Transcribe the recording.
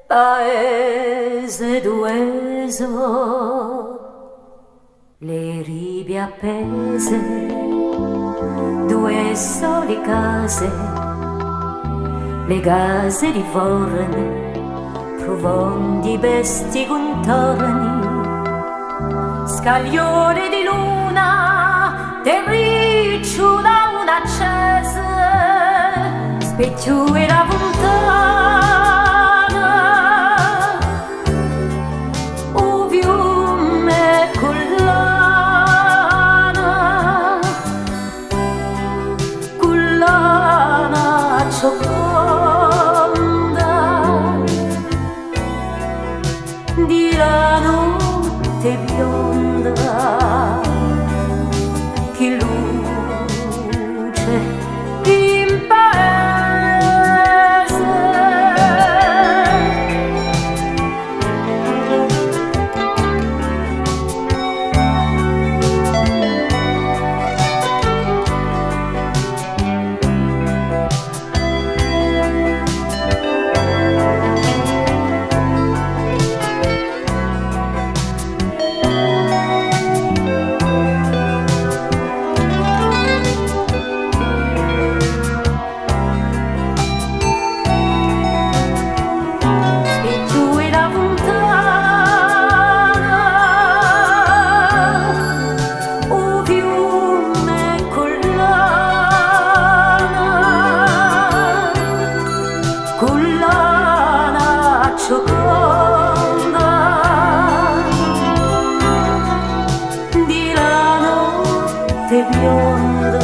paese dueso, le rive appese, due sole case, le case di forni, profondi besti contorni, scaglione di luna, terriccio da un'accesa, specchio e la fontana, un fiume collana gioconda di la notte bionda che luce in paese. Di la notte bionda